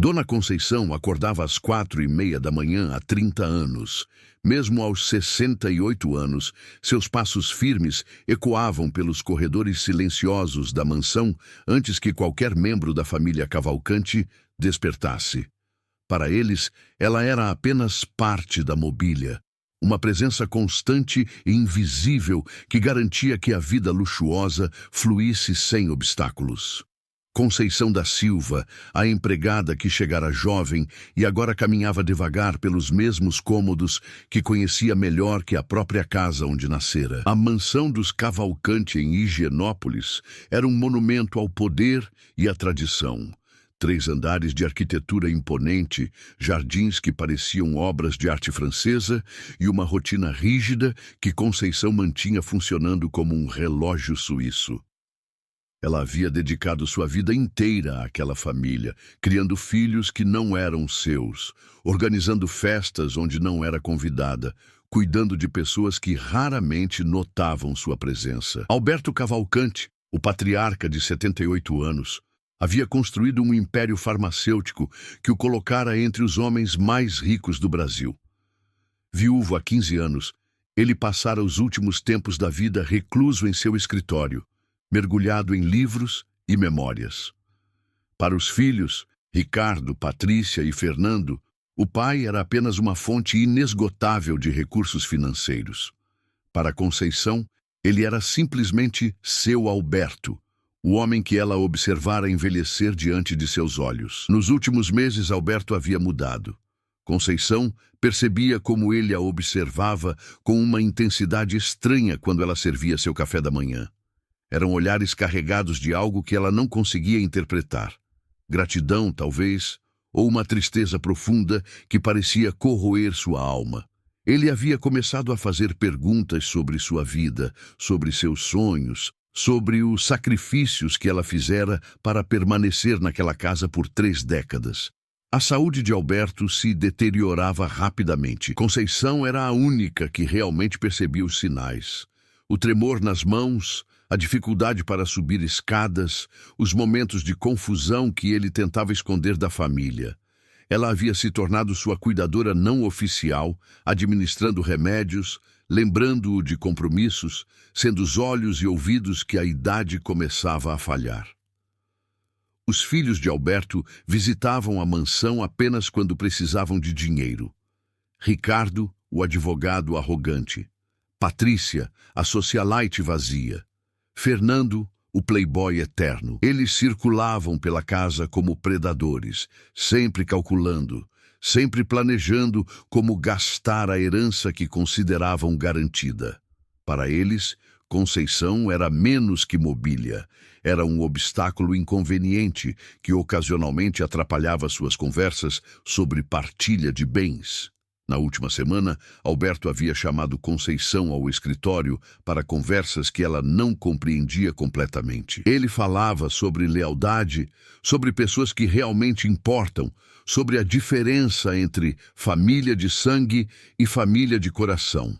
Dona Conceição acordava às 4:30 da manhã há 30 anos. Mesmo aos 68 anos, seus passos firmes ecoavam pelos corredores silenciosos da mansão antes que qualquer membro da família Cavalcante despertasse. Para eles, ela era apenas parte da mobília, uma presença constante e invisível que garantia que a vida luxuosa fluísse sem obstáculos. Conceição da Silva, a empregada que chegara jovem e agora caminhava devagar pelos mesmos cômodos que conhecia melhor que a própria casa onde nascera. A mansão dos Cavalcante em Higienópolis era um monumento ao poder e à tradição. 3 andares de arquitetura imponente, jardins que pareciam obras de arte francesa e uma rotina rígida que Conceição mantinha funcionando como um relógio suíço. Ela havia dedicado sua vida inteira àquela família, criando filhos que não eram seus, organizando festas onde não era convidada, cuidando de pessoas que raramente notavam sua presença. Alberto Cavalcante, o patriarca de 78 anos, havia construído um império farmacêutico que o colocara entre os homens mais ricos do Brasil. Viúvo há 15 anos, ele passara os últimos tempos da vida recluso em seu escritório, mergulhado em livros e memórias. Para os filhos, Ricardo, Patrícia e Fernando, o pai era apenas uma fonte inesgotável de recursos financeiros. Para Conceição, ele era simplesmente seu Alberto, o homem que ela observara envelhecer diante de seus olhos. Nos últimos meses, Alberto havia mudado. Conceição percebia como ele a observava com uma intensidade estranha quando ela servia seu café da manhã. Eram olhares carregados de algo que ela não conseguia interpretar. Gratidão, talvez, ou uma tristeza profunda que parecia corroer sua alma. Ele havia começado a fazer perguntas sobre sua vida, sobre seus sonhos, sobre os sacrifícios que ela fizera para permanecer naquela casa por 3 décadas. A saúde de Alberto se deteriorava rapidamente. Conceição era a única que realmente percebia os sinais. O tremor nas mãos, a dificuldade para subir escadas, os momentos de confusão que ele tentava esconder da família. Ela havia se tornado sua cuidadora não oficial, administrando remédios, lembrando-o de compromissos, sendo os olhos e ouvidos que a idade começava a falhar. Os filhos de Alberto visitavam a mansão apenas quando precisavam de dinheiro. Ricardo, o advogado arrogante. Patrícia, a socialite vazia. Fernando, o playboy eterno. Eles circulavam pela casa como predadores, sempre calculando, sempre planejando como gastar a herança que consideravam garantida. Para eles, Conceição era menos que mobília, era um obstáculo inconveniente que ocasionalmente atrapalhava suas conversas sobre partilha de bens. Na última semana, Alberto havia chamado Conceição ao escritório para conversas que ela não compreendia completamente. Ele falava sobre lealdade, sobre pessoas que realmente importam, sobre a diferença entre família de sangue e família de coração.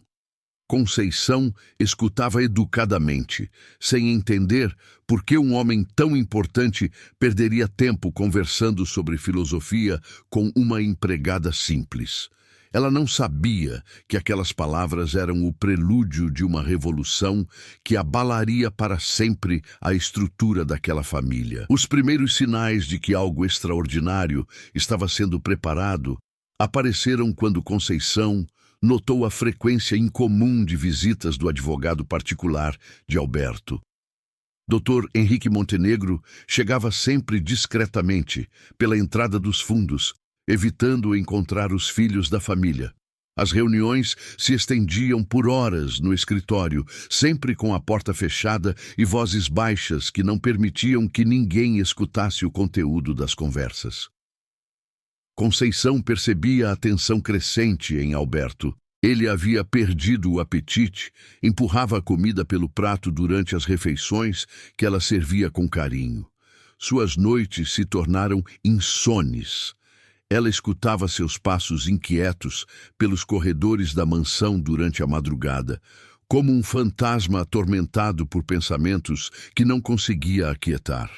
Conceição escutava educadamente, sem entender por que um homem tão importante perderia tempo conversando sobre filosofia com uma empregada simples. Ela não sabia que aquelas palavras eram o prelúdio de uma revolução que abalaria para sempre a estrutura daquela família. Os primeiros sinais de que algo extraordinário estava sendo preparado apareceram quando Conceição notou a frequência incomum de visitas do advogado particular de Alberto. Dr. Henrique Montenegro chegava sempre discretamente pela entrada dos fundos, evitando encontrar os filhos da família. As reuniões se estendiam por horas no escritório, sempre com a porta fechada e vozes baixas que não permitiam que ninguém escutasse o conteúdo das conversas. Conceição percebia a tensão crescente em Alberto. Ele havia perdido o apetite, empurrava a comida pelo prato durante as refeições que ela servia com carinho. Suas noites se tornaram insones. Ela escutava seus passos inquietos pelos corredores da mansão durante a madrugada, como um fantasma atormentado por pensamentos que não conseguia aquietar.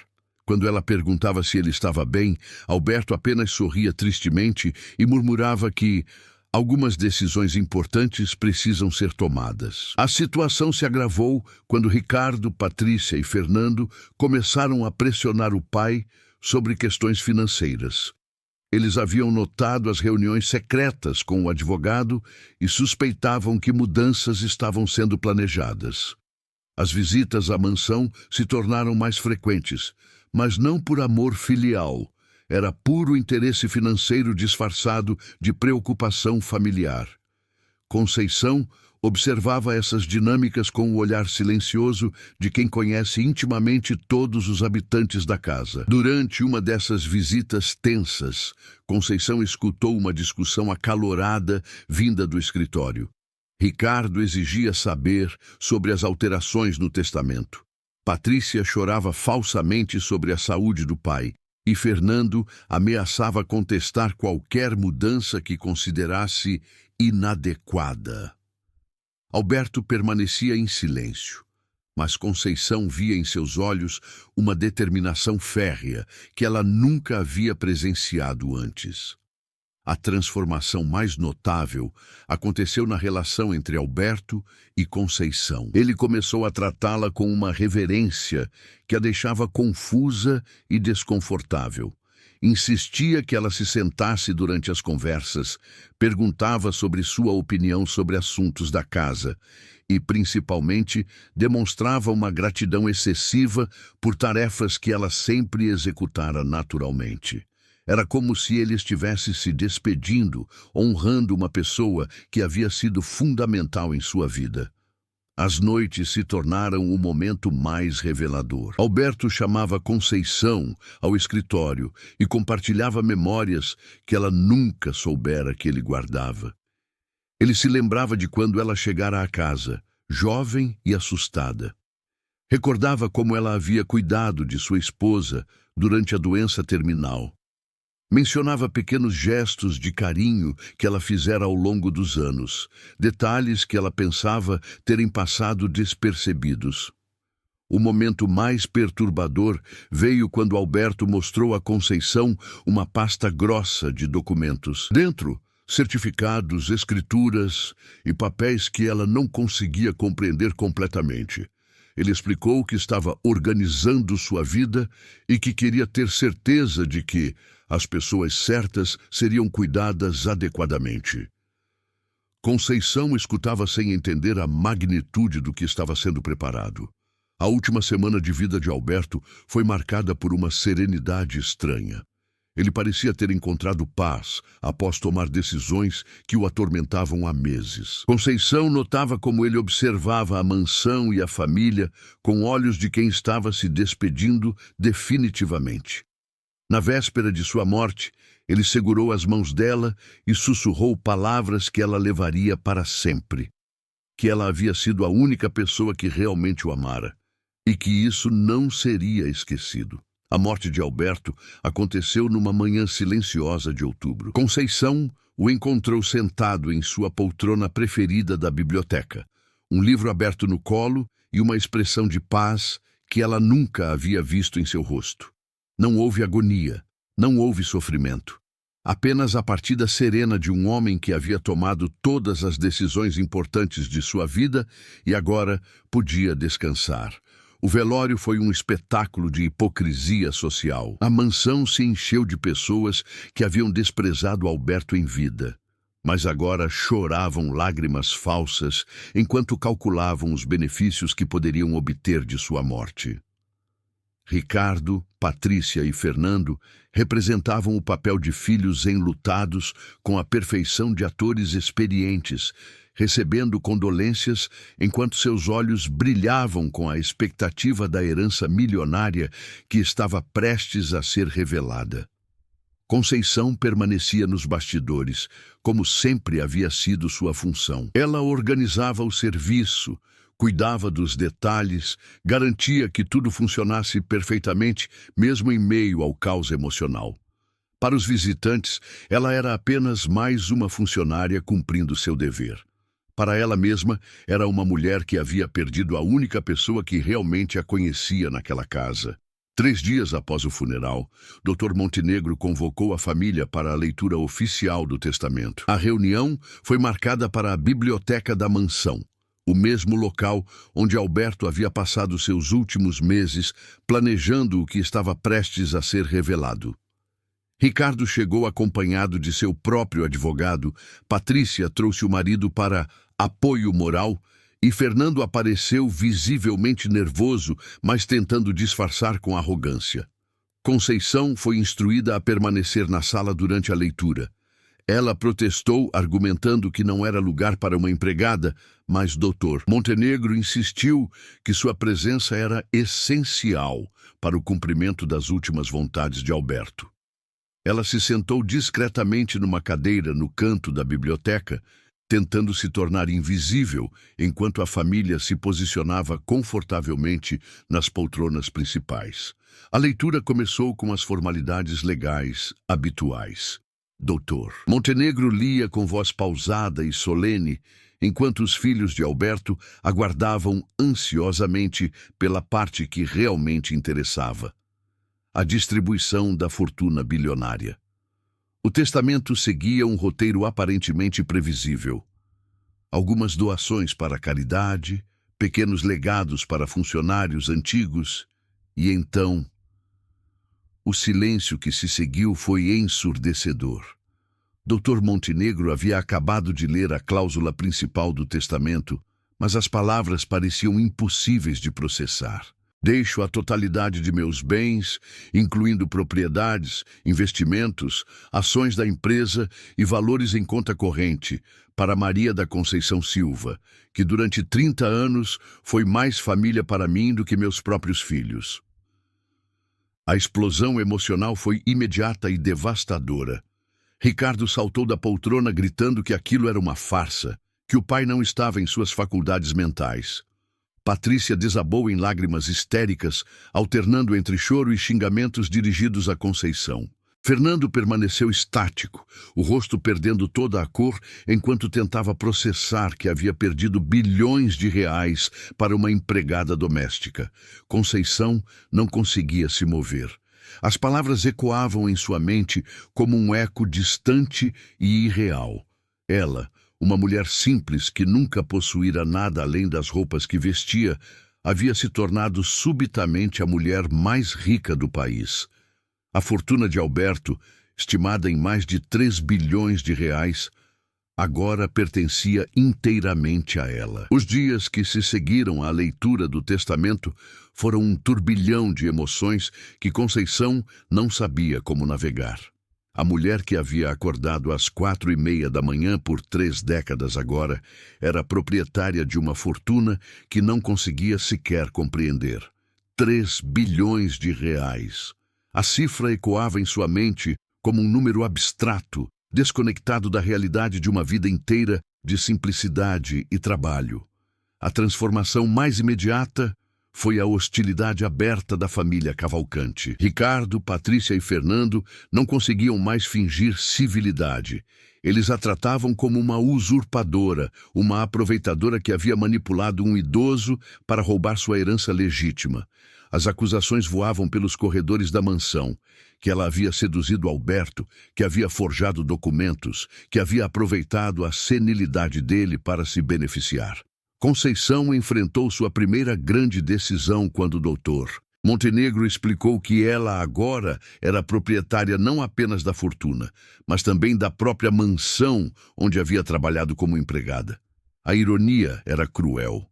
Quando ela perguntava se ele estava bem, Alberto apenas sorria tristemente e murmurava que algumas decisões importantes precisam ser tomadas. A situação se agravou quando Ricardo, Patrícia e Fernando começaram a pressionar o pai sobre questões financeiras. Eles haviam notado as reuniões secretas com o advogado e suspeitavam que mudanças estavam sendo planejadas. As visitas à mansão se tornaram mais frequentes, mas não por amor filial. Era puro interesse financeiro disfarçado de preocupação familiar. Conceição observava essas dinâmicas com o olhar silencioso de quem conhece intimamente todos os habitantes da casa. Durante uma dessas visitas tensas, Conceição escutou uma discussão acalorada vinda do escritório. Ricardo exigia saber sobre as alterações no testamento. Patrícia chorava falsamente sobre a saúde do pai, e Fernando ameaçava contestar qualquer mudança que considerasse inadequada. Alberto permanecia em silêncio, mas Conceição via em seus olhos uma determinação férrea que ela nunca havia presenciado antes. A transformação mais notável aconteceu na relação entre Alberto e Conceição. Ele começou a tratá-la com uma reverência que a deixava confusa e desconfortável. Insistia que ela se sentasse durante as conversas, perguntava sobre sua opinião sobre assuntos da casa e, principalmente, demonstrava uma gratidão excessiva por tarefas que ela sempre executara naturalmente. Era como se ele estivesse se despedindo, honrando uma pessoa que havia sido fundamental em sua vida. As noites se tornaram o momento mais revelador. Alberto chamava Conceição ao escritório e compartilhava memórias que ela nunca soubera que ele guardava. Ele se lembrava de quando ela chegara à casa, jovem e assustada. Recordava como ela havia cuidado de sua esposa durante a doença terminal. Mencionava pequenos gestos de carinho que ela fizera ao longo dos anos, detalhes que ela pensava terem passado despercebidos. O momento mais perturbador veio quando Alberto mostrou a Conceição uma pasta grossa de documentos. Dentro, certificados, escrituras e papéis que ela não conseguia compreender completamente. Ele explicou que estava organizando sua vida e que queria ter certeza de que as pessoas certas seriam cuidadas adequadamente. Conceição escutava sem entender a magnitude do que estava sendo preparado. A última semana de vida de Alberto foi marcada por uma serenidade estranha. Ele parecia ter encontrado paz após tomar decisões que o atormentavam há meses. Conceição notava como ele observava a mansão e a família com olhos de quem estava se despedindo definitivamente. Na véspera de sua morte, ele segurou as mãos dela e sussurrou palavras que ela levaria para sempre. Que ela havia sido a única pessoa que realmente o amara e que isso não seria esquecido. A morte de Alberto aconteceu numa manhã silenciosa de outubro. Conceição o encontrou sentado em sua poltrona preferida da biblioteca, um livro aberto no colo e uma expressão de paz que ela nunca havia visto em seu rosto. Não houve agonia, não houve sofrimento. Apenas a partida serena de um homem que havia tomado todas as decisões importantes de sua vida e agora podia descansar. O velório foi um espetáculo de hipocrisia social. A mansão se encheu de pessoas que haviam desprezado Alberto em vida, mas agora choravam lágrimas falsas enquanto calculavam os benefícios que poderiam obter de sua morte. Ricardo, Patrícia e Fernando representavam o papel de filhos enlutados com a perfeição de atores experientes, recebendo condolências enquanto seus olhos brilhavam com a expectativa da herança milionária que estava prestes a ser revelada. Conceição permanecia nos bastidores, como sempre havia sido sua função. Ela organizava o serviço, cuidava dos detalhes, garantia que tudo funcionasse perfeitamente, mesmo em meio ao caos emocional. Para os visitantes, ela era apenas mais uma funcionária cumprindo seu dever. Para ela mesma, era uma mulher que havia perdido a única pessoa que realmente a conhecia naquela casa. 3 dias após o funeral, Dr. Montenegro convocou a família para a leitura oficial do testamento. A reunião foi marcada para a biblioteca da mansão, o mesmo local onde Alberto havia passado seus últimos meses planejando o que estava prestes a ser revelado. Ricardo chegou acompanhado de seu próprio advogado, Patrícia trouxe o marido para apoio moral e Fernando apareceu visivelmente nervoso, mas tentando disfarçar com arrogância. Conceição foi instruída a permanecer na sala durante a leitura. Ela protestou, argumentando que não era lugar para uma empregada, mas Dr. Montenegro insistiu que sua presença era essencial para o cumprimento das últimas vontades de Alberto. Ela se sentou discretamente numa cadeira no canto da biblioteca, tentando se tornar invisível enquanto a família se posicionava confortavelmente nas poltronas principais. A leitura começou com as formalidades legais habituais. Doutor Montenegro lia com voz pausada e solene, enquanto os filhos de Alberto aguardavam ansiosamente pela parte que realmente interessava: a distribuição da fortuna bilionária. O testamento seguia um roteiro aparentemente previsível. Algumas doações para a caridade, pequenos legados para funcionários antigos, e então o silêncio que se seguiu foi ensurdecedor. Dr. Montenegro havia acabado de ler a cláusula principal do testamento, mas as palavras pareciam impossíveis de processar. Deixo a totalidade de meus bens, incluindo propriedades, investimentos, ações da empresa e valores em conta corrente, para Maria da Conceição Silva, que durante 30 anos foi mais família para mim do que meus próprios filhos. A explosão emocional foi imediata e devastadora. Ricardo saltou da poltrona gritando que aquilo era uma farsa, que o pai não estava em suas faculdades mentais. Patrícia desabou em lágrimas histéricas, alternando entre choro e xingamentos dirigidos a Conceição. Fernando permaneceu estático, o rosto perdendo toda a cor, enquanto tentava processar que havia perdido bilhões de reais para uma empregada doméstica. Conceição não conseguia se mover. As palavras ecoavam em sua mente como um eco distante e irreal. Ela, uma mulher simples que nunca possuíra nada além das roupas que vestia, havia se tornado subitamente a mulher mais rica do país. A fortuna de Alberto, estimada em mais de 3 bilhões de reais, agora pertencia inteiramente a ela. Os dias que se seguiram à leitura do testamento foram um turbilhão de emoções que Conceição não sabia como navegar. A mulher que havia acordado às 4:30 da manhã por 3 décadas agora era proprietária de uma fortuna que não conseguia sequer compreender. 3 bilhões de reais. A cifra ecoava em sua mente como um número abstrato, desconectado da realidade de uma vida inteira de simplicidade e trabalho. A transformação mais imediata foi a hostilidade aberta da família Cavalcante. Ricardo, Patrícia e Fernando não conseguiam mais fingir civilidade. Eles a tratavam como uma usurpadora, uma aproveitadora que havia manipulado um idoso para roubar sua herança legítima. As acusações voavam pelos corredores da mansão, que ela havia seduzido Alberto, que havia forjado documentos, que havia aproveitado a senilidade dele para se beneficiar. Conceição enfrentou sua primeira grande decisão quando o Dr. Montenegro explicou que ela agora era proprietária não apenas da fortuna, mas também da própria mansão onde havia trabalhado como empregada. A ironia era cruel.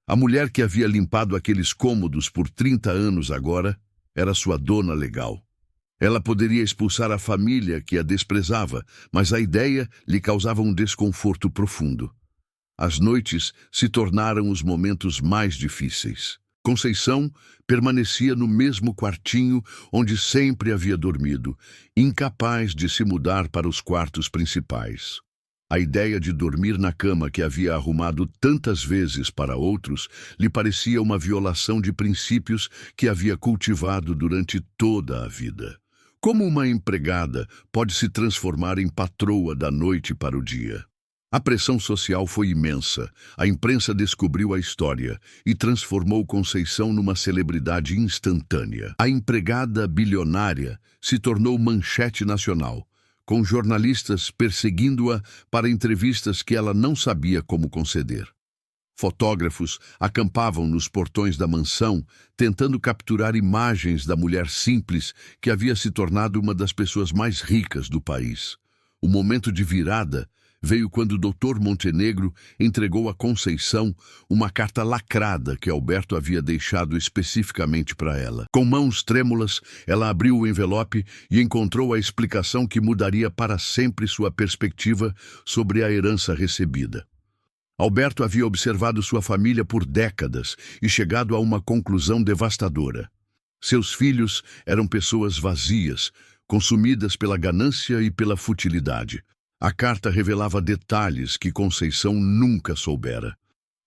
A mulher que havia limpado aqueles cômodos por 30 anos agora era sua dona legal. Ela poderia expulsar a família que a desprezava, mas a ideia lhe causava um desconforto profundo. As noites se tornaram os momentos mais difíceis. Conceição permanecia no mesmo quartinho onde sempre havia dormido, incapaz de se mudar para os quartos principais. A ideia de dormir na cama que havia arrumado tantas vezes para outros lhe parecia uma violação de princípios que havia cultivado durante toda a vida. Como uma empregada pode se transformar em patroa da noite para o dia? A pressão social foi imensa. A imprensa descobriu a história e transformou Conceição numa celebridade instantânea. A empregada bilionária se tornou manchete nacional, com jornalistas perseguindo-a para entrevistas que ela não sabia como conceder. Fotógrafos acampavam nos portões da mansão, tentando capturar imagens da mulher simples que havia se tornado uma das pessoas mais ricas do país. O momento de virada veio quando o Dr. Montenegro entregou a Conceição uma carta lacrada que Alberto havia deixado especificamente para ela. Com mãos trêmulas, ela abriu o envelope e encontrou a explicação que mudaria para sempre sua perspectiva sobre a herança recebida. Alberto havia observado sua família por décadas e chegado a uma conclusão devastadora. Seus filhos eram pessoas vazias, consumidas pela ganância e pela futilidade. A carta revelava detalhes que Conceição nunca soubera.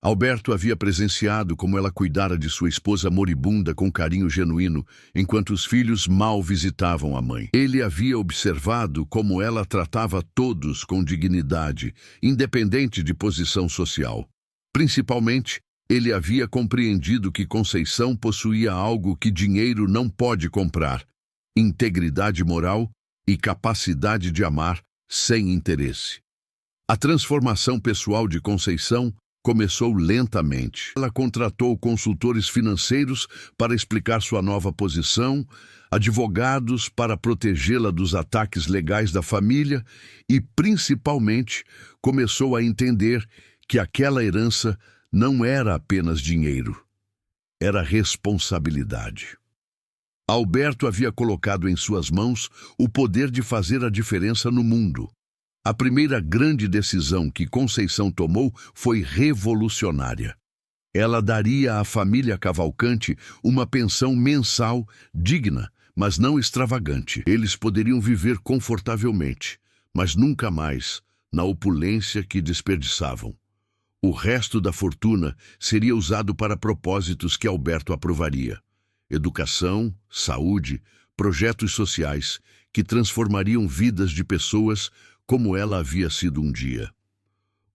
Alberto havia presenciado como ela cuidara de sua esposa moribunda com carinho genuíno, enquanto os filhos mal visitavam a mãe. Ele havia observado como ela tratava todos com dignidade, independente de posição social. Principalmente, ele havia compreendido que Conceição possuía algo que dinheiro não pode comprar: integridade moral e capacidade de amar sem interesse. A transformação pessoal de Conceição começou lentamente. Ela contratou consultores financeiros para explicar sua nova posição, advogados para protegê-la dos ataques legais da família e, principalmente, começou a entender que aquela herança não era apenas dinheiro, era responsabilidade. Alberto havia colocado em suas mãos o poder de fazer a diferença no mundo. A primeira grande decisão que Conceição tomou foi revolucionária. Ela daria à família Cavalcante uma pensão mensal digna, mas não extravagante. Eles poderiam viver confortavelmente, mas nunca mais na opulência que desperdiçavam. O resto da fortuna seria usado para propósitos que Alberto aprovaria: educação, saúde, projetos sociais que transformariam vidas de pessoas como ela havia sido um dia.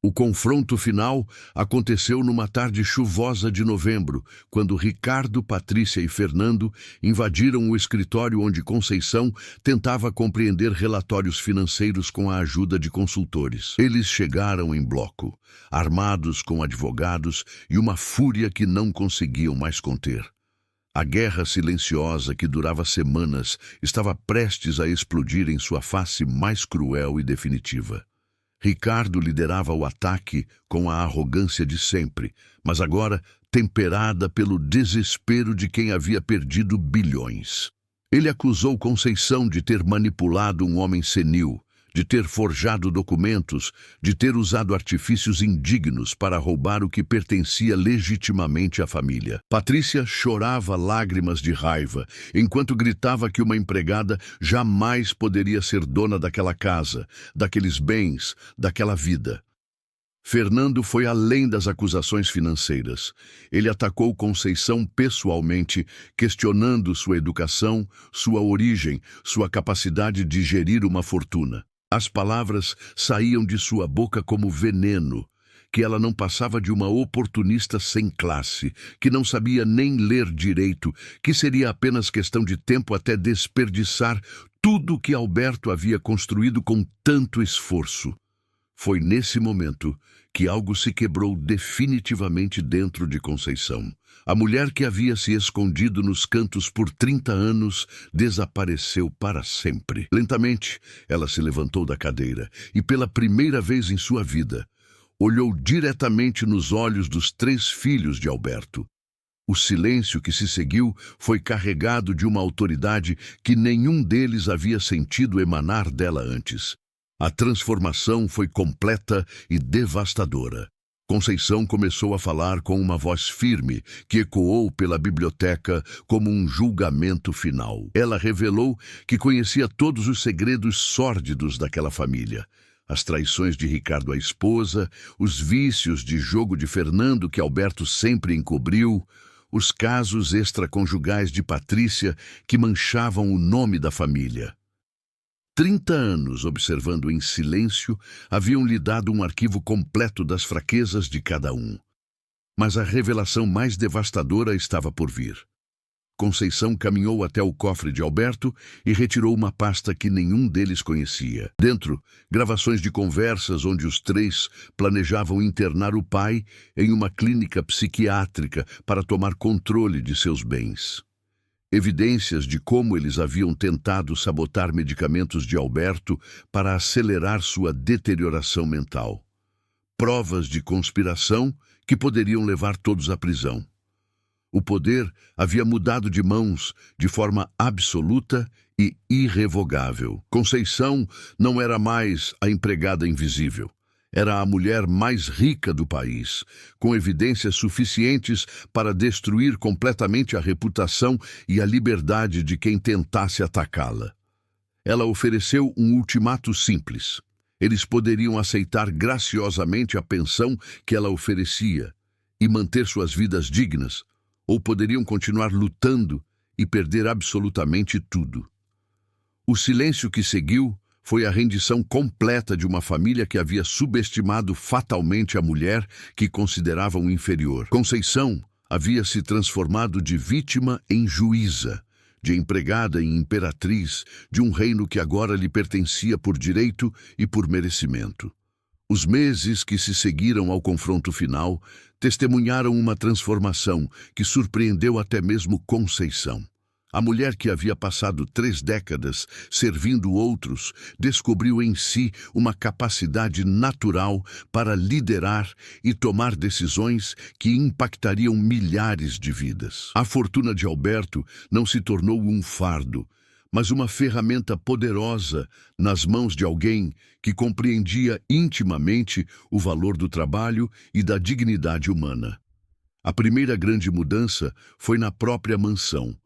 O confronto final aconteceu numa tarde chuvosa de novembro, quando Ricardo, Patrícia e Fernando invadiram o escritório onde Conceição tentava compreender relatórios financeiros com a ajuda de consultores. Eles chegaram em bloco, armados com advogados e uma fúria que não conseguiam mais conter. A guerra silenciosa que durava semanas estava prestes a explodir em sua face mais cruel e definitiva. Ricardo liderava o ataque com a arrogância de sempre, mas agora temperada pelo desespero de quem havia perdido bilhões. Ele acusou Conceição de ter manipulado um homem senil, de ter forjado documentos, de ter usado artifícios indignos para roubar o que pertencia legitimamente à família. Patrícia chorava lágrimas de raiva, enquanto gritava que uma empregada jamais poderia ser dona daquela casa, daqueles bens, daquela vida. Fernando foi além das acusações financeiras. Ele atacou Conceição pessoalmente, questionando sua educação, sua origem, sua capacidade de gerir uma fortuna. As palavras saíam de sua boca como veneno, que ela não passava de uma oportunista sem classe, que não sabia nem ler direito, que seria apenas questão de tempo até desperdiçar tudo que Alberto havia construído com tanto esforço. Foi nesse momento que algo se quebrou definitivamente dentro de Conceição. A mulher que havia se escondido nos cantos por 30 anos desapareceu para sempre. Lentamente, ela se levantou da cadeira e, pela primeira vez em sua vida, olhou diretamente nos olhos dos 3 filhos de Alberto. O silêncio que se seguiu foi carregado de uma autoridade que nenhum deles havia sentido emanar dela antes. A transformação foi completa e devastadora. Conceição começou a falar com uma voz firme que ecoou pela biblioteca como um julgamento final. Ela revelou que conhecia todos os segredos sórdidos daquela família. As traições de Ricardo à esposa, os vícios de jogo de Fernando que Alberto sempre encobriu, os casos extraconjugais de Patrícia que manchavam o nome da família. 30 anos observando em silêncio, haviam lhe dado um arquivo completo das fraquezas de cada um. Mas a revelação mais devastadora estava por vir. Conceição caminhou até o cofre de Alberto e retirou uma pasta que nenhum deles conhecia. Dentro, gravações de conversas onde os três planejavam internar o pai em uma clínica psiquiátrica para tomar controle de seus bens. Evidências de como eles haviam tentado sabotar medicamentos de Alberto para acelerar sua deterioração mental. Provas de conspiração que poderiam levar todos à prisão. O poder havia mudado de mãos de forma absoluta e irrevogável. Conceição não era mais a empregada invisível. Era a mulher mais rica do país, com evidências suficientes para destruir completamente a reputação e a liberdade de quem tentasse atacá-la. Ela ofereceu um ultimato simples. Eles poderiam aceitar graciosamente a pensão que ela oferecia e manter suas vidas dignas, ou poderiam continuar lutando e perder absolutamente tudo. O silêncio que seguiu foi a rendição completa de uma família que havia subestimado fatalmente a mulher que consideravam inferior. Conceição havia se transformado de vítima em juíza, de empregada em imperatriz, de um reino que agora lhe pertencia por direito e por merecimento. Os meses que se seguiram ao confronto final testemunharam uma transformação que surpreendeu até mesmo Conceição. A mulher que havia passado 3 décadas servindo outros descobriu em si uma capacidade natural para liderar e tomar decisões que impactariam milhares de vidas. A fortuna de Alberto não se tornou um fardo, mas uma ferramenta poderosa nas mãos de alguém que compreendia intimamente o valor do trabalho e da dignidade humana. A primeira grande mudança foi na própria mansão.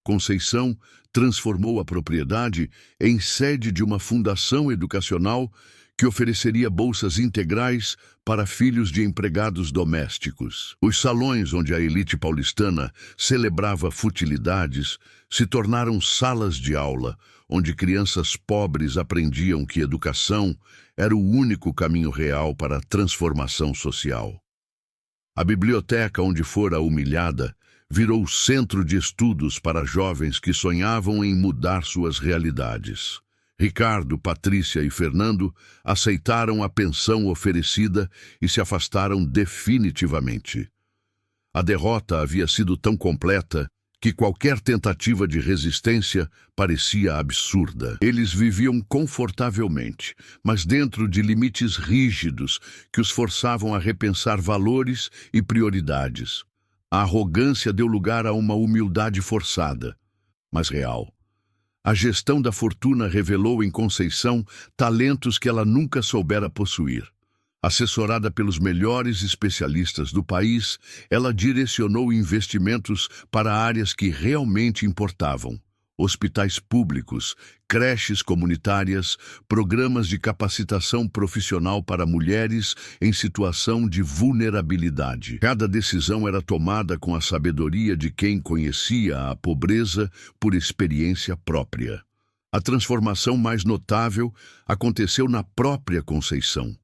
Conceição transformou a propriedade em sede de uma fundação educacional que ofereceria bolsas integrais para filhos de empregados domésticos. Os salões onde a elite paulistana celebrava futilidades se tornaram salas de aula, onde crianças pobres aprendiam que educação era o único caminho real para a transformação social. A biblioteca onde fora humilhada virou centro de estudos para jovens que sonhavam em mudar suas realidades. Ricardo, Patrícia e Fernando aceitaram a pensão oferecida e se afastaram definitivamente. A derrota havia sido tão completa que qualquer tentativa de resistência parecia absurda. Eles viviam confortavelmente, mas dentro de limites rígidos que os forçavam a repensar valores e prioridades. A arrogância deu lugar a uma humildade forçada, mas real. A gestão da fortuna revelou em Conceição talentos que ela nunca soubera possuir. Assessorada pelos melhores especialistas do país, ela direcionou investimentos para áreas que realmente importavam: hospitais públicos, creches comunitárias, programas de capacitação profissional para mulheres em situação de vulnerabilidade. Cada decisão era tomada com a sabedoria de quem conhecia a pobreza por experiência própria. A transformação mais notável aconteceu na própria Conceição.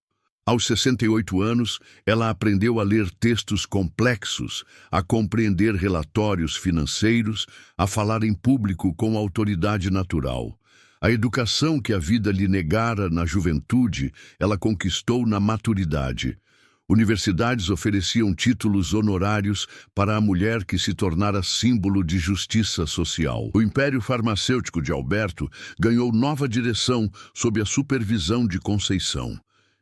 Aos 68 anos, ela aprendeu a ler textos complexos, a compreender relatórios financeiros, a falar em público com autoridade natural. A educação que a vida lhe negara na juventude, ela conquistou na maturidade. Universidades ofereciam títulos honorários para a mulher que se tornara símbolo de justiça social. O império farmacêutico de Alberto ganhou nova direção sob a supervisão de Conceição.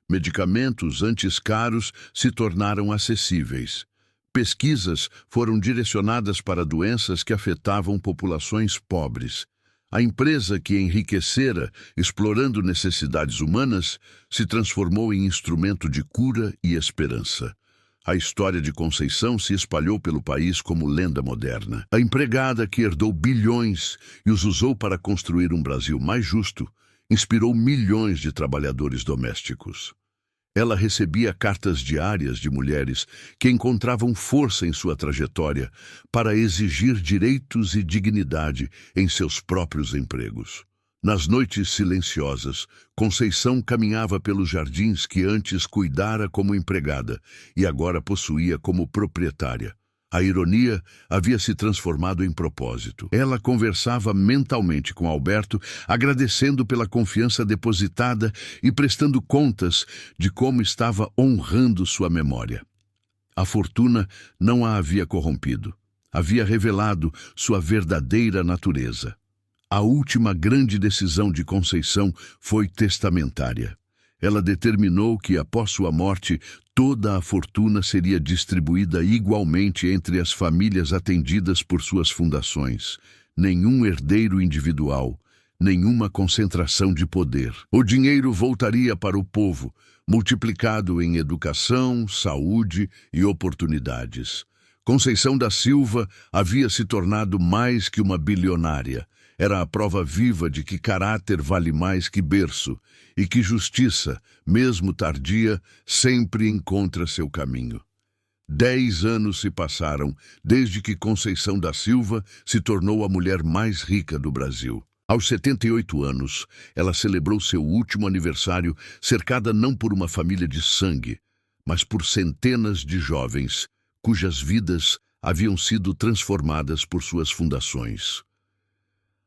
Medicamentos antes caros se tornaram acessíveis. Pesquisas foram direcionadas para doenças que afetavam populações pobres. A empresa que enriquecera, explorando necessidades humanas, se transformou em instrumento de cura e esperança. A história de Conceição se espalhou pelo país como lenda moderna. A empregada que herdou bilhões e os usou para construir um Brasil mais justo, inspirou milhões de trabalhadores domésticos. Ela recebia cartas diárias de mulheres que encontravam força em sua trajetória para exigir direitos e dignidade em seus próprios empregos. Nas noites silenciosas, Conceição caminhava pelos jardins que antes cuidara como empregada e agora possuía como proprietária. A ironia havia se transformado em propósito. Ela conversava mentalmente com Alberto, agradecendo pela confiança depositada e prestando contas de como estava honrando sua memória. A fortuna não a havia corrompido. Havia revelado sua verdadeira natureza. A última grande decisão de Conceição foi testamentária. Ela determinou que, após sua morte, toda a fortuna seria distribuída igualmente entre as famílias atendidas por suas fundações. Nenhum herdeiro individual, nenhuma concentração de poder. O dinheiro voltaria para o povo, multiplicado em educação, saúde e oportunidades. Conceição da Silva havia se tornado mais que uma bilionária. Era a prova viva de que caráter vale mais que berço e que justiça, mesmo tardia, sempre encontra seu caminho. 10 anos se passaram desde que Conceição da Silva se tornou a mulher mais rica do Brasil. Aos 78 anos, ela celebrou seu último aniversário cercada não por uma família de sangue, mas por centenas de jovens cujas vidas haviam sido transformadas por suas fundações.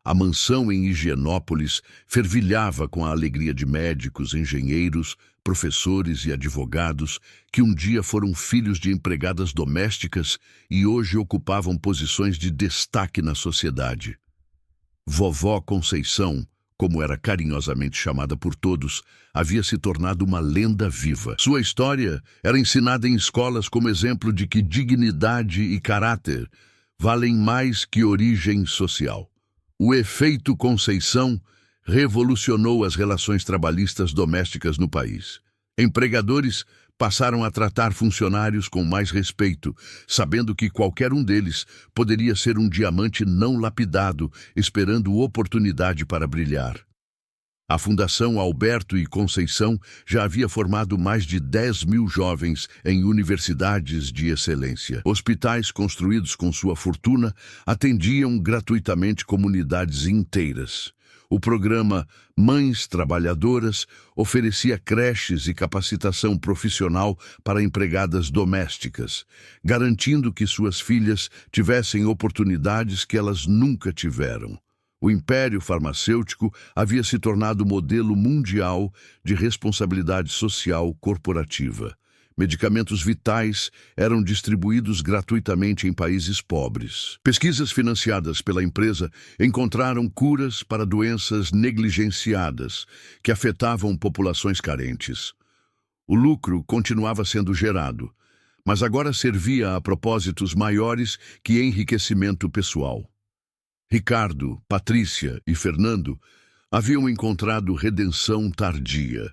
A mansão em Higienópolis fervilhava com a alegria de médicos, engenheiros, professores e advogados que um dia foram filhos de empregadas domésticas e hoje ocupavam posições de destaque na sociedade. Vovó Conceição, como era carinhosamente chamada por todos, havia se tornado uma lenda viva. Sua história era ensinada em escolas como exemplo de que dignidade e caráter valem mais que origem social. O efeito Conceição revolucionou as relações trabalhistas domésticas no país. Empregadores passaram a tratar funcionários com mais respeito, sabendo que qualquer um deles poderia ser um diamante não lapidado, esperando oportunidade para brilhar. A Fundação Alberto e Conceição já havia formado mais de 10.000 jovens em universidades de excelência. Hospitais construídos com sua fortuna atendiam gratuitamente comunidades inteiras. O programa Mães Trabalhadoras oferecia creches e capacitação profissional para empregadas domésticas, garantindo que suas filhas tivessem oportunidades que elas nunca tiveram. O império farmacêutico havia se tornado modelo mundial de responsabilidade social corporativa. Medicamentos vitais eram distribuídos gratuitamente em países pobres. Pesquisas financiadas pela empresa encontraram curas para doenças negligenciadas que afetavam populações carentes. O lucro continuava sendo gerado, mas agora servia a propósitos maiores que enriquecimento pessoal. Ricardo, Patrícia e Fernando haviam encontrado redenção tardia.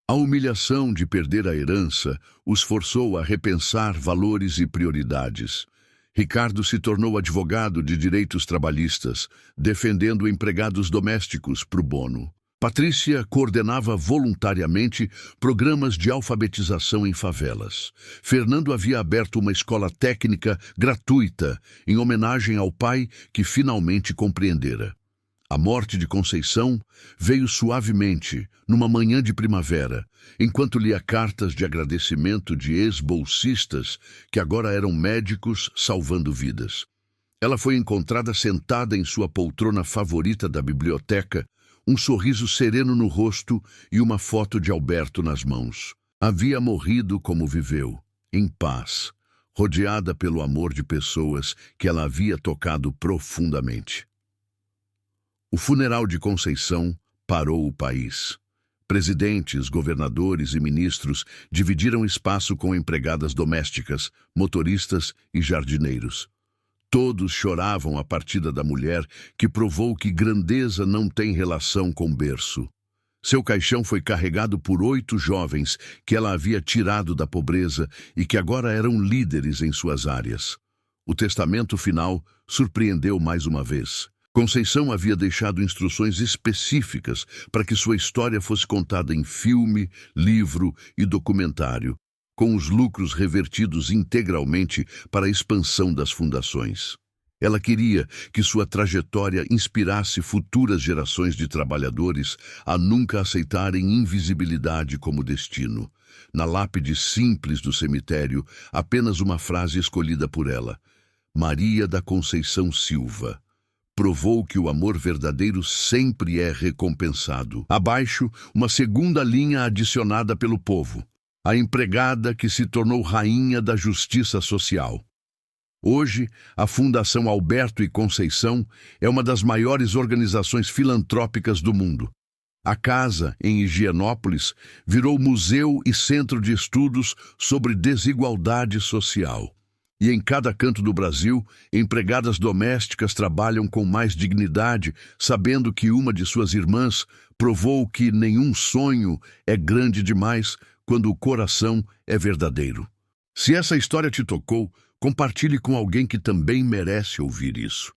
A humilhação de perder a herança os forçou a repensar valores e prioridades. Ricardo se tornou advogado de direitos trabalhistas, defendendo empregados domésticos pro bono. Patrícia coordenava voluntariamente programas de alfabetização em favelas. Fernando havia aberto uma escola técnica gratuita em homenagem ao pai que finalmente compreendera. A morte de Conceição veio suavemente, numa manhã de primavera, enquanto lia cartas de agradecimento de ex-bolsistas que agora eram médicos salvando vidas. Ela foi encontrada sentada em sua poltrona favorita da biblioteca, um sorriso sereno no rosto e uma foto de Alberto nas mãos. Havia morrido como viveu, em paz, rodeada pelo amor de pessoas que ela havia tocado profundamente. O funeral de Conceição parou o país. Presidentes, governadores e ministros dividiram espaço com empregadas domésticas, motoristas e jardineiros. Todos choravam a partida da mulher que provou que grandeza não tem relação com berço. Seu caixão foi carregado por 8 jovens que ela havia tirado da pobreza e que agora eram líderes em suas áreas. O testamento final surpreendeu mais uma vez. Conceição havia deixado instruções específicas para que sua história fosse contada em filme, livro e documentário, com os lucros revertidos integralmente para a expansão das fundações. Ela queria que sua trajetória inspirasse futuras gerações de trabalhadores a nunca aceitarem invisibilidade como destino. Na lápide simples do cemitério, apenas uma frase escolhida por ela: Maria da Conceição Silva. Provou que o amor verdadeiro sempre é recompensado. Abaixo, uma segunda linha adicionada pelo povo: a empregada que se tornou rainha da justiça social. Hoje, a Fundação Alberto e Conceição é uma das maiores organizações filantrópicas do mundo. A casa, em Higienópolis, virou museu e centro de estudos sobre desigualdade social. E em cada canto do Brasil, empregadas domésticas trabalham com mais dignidade, sabendo que uma de suas irmãs provou que nenhum sonho é grande demais quando o coração é verdadeiro. Se essa história te tocou, compartilhe com alguém que também merece ouvir isso.